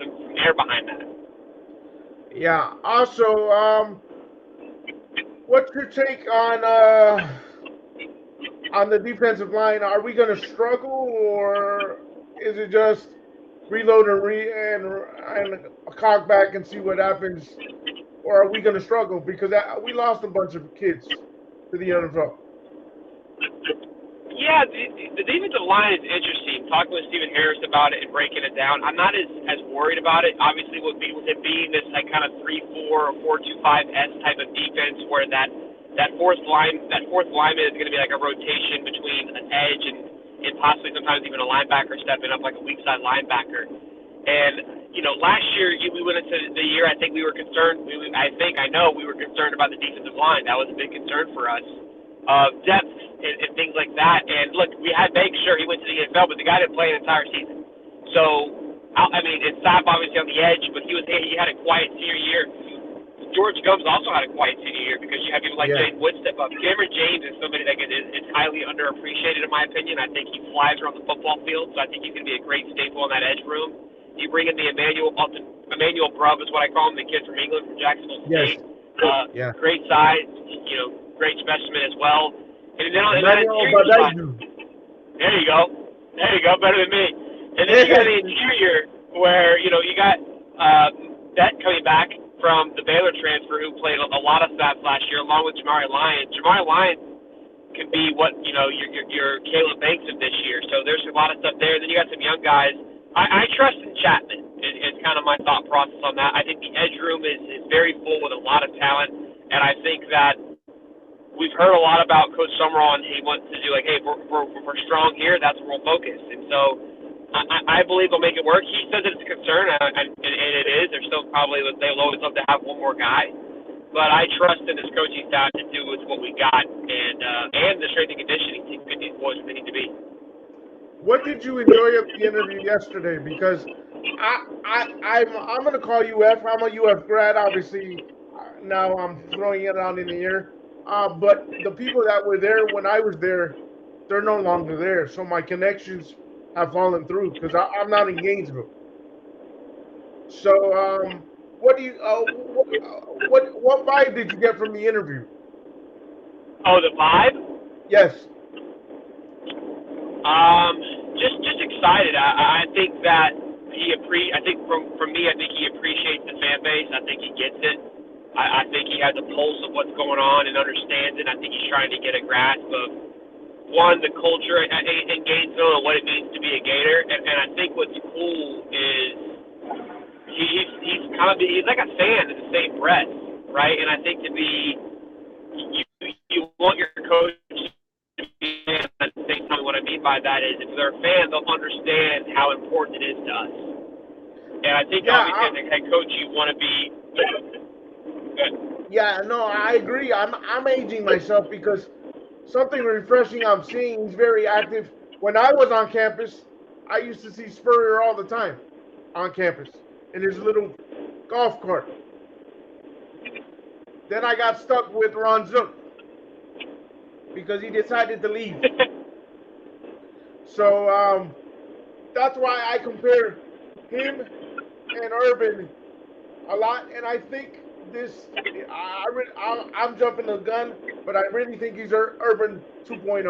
some air behind that. Yeah. Also, what's your take on the defensive line? Are we going to struggle, or is it just reload and cock back and see what happens? Or are we going to struggle because we lost a bunch of kids to the NFL? Yeah, the defensive line is interesting. Talking with Stephen Harris about it and breaking it down, I'm not as worried about it. Obviously, with it being this like kind of 3-4 or 4-2-5 S type of defense, where that fourth lineman is going to be like a rotation between an edge and possibly sometimes even a linebacker stepping up like a weak side linebacker. And last year we went into the year. I think we were concerned. I know we were concerned about the defensive line. That was a big concern for us. Depth and things like that. And look, we had Banks, sure, he went to the NFL, but the guy didn't play an entire season. So, I mean, it's Sapp obviously on the edge, but he had a quiet senior year. George Gums also had a quiet senior year because you have people like Yeah. Jaden Wood step up. Cameron James is somebody that is highly underappreciated in my opinion. I think he flies around the football field, so I think he's going to be a great staple in that edge room. You bring in the Emmanuel Brubb is what I call him, the kid from England, from Jacksonville Yes. State. Yeah. Great size, great specimen as well. And then on that Emmanuel interior spot, Badaidu. there you go. There you go, better than me. And then you got the interior where, you got Bet coming back from the Baylor transfer who played a lot of snaps last year along with Jamari Lyons. Jamari Lyons can be what, your Caleb Banks of this year. So there's a lot of stuff there. Then you got some young guys. I trust in Chapman is kind of my thought process on that. I think the edge room is very full with a lot of talent, and I think that we've heard a lot about Coach Summerall, and he wants to do like, hey, we're strong here. That's where we'll focus. And so I believe they'll make it work. He says it's a concern, and it is. They're still probably they'll always love to have one more guy, but I trust in this coaching staff to do with what we got, and the strength and conditioning team could be what they need to be. What did you enjoy of the interview yesterday? Because I'm going to call UF. I'm a UF grad, obviously. Now I'm throwing it out in the air. But the people that were there when I was there, they're no longer there. So my connections have fallen through because I'm not in Gainesville. So what do you what vibe did you get from the interview? Oh, the vibe? Yes. Just excited. I think that I think from me, I think he appreciates the fan base. I think he gets it. I think he has a pulse of what's going on and understands it. I think he's trying to get a grasp of one, the culture in Gainesville and what it means to be a Gator. And I think what's cool is he's like a fan in the same breath, right? And I think to be you want your coach to be a fan at the same time. What I mean by that is if they're a fan, they'll understand how important it is to us. And I think Yeah. obviously as a head coach, you want to be good. Yeah. No, I agree. I'm aging myself because something refreshing I'm seeing. He's very active. When I was on campus, I used to see Spurrier all the time on campus in his little golf cart. Then I got stuck with Ron Zook because he decided to leave. So that's why I compare him and Urban a lot. And I think this, I'm jumping the gun, but I really think he's Urban 2.0.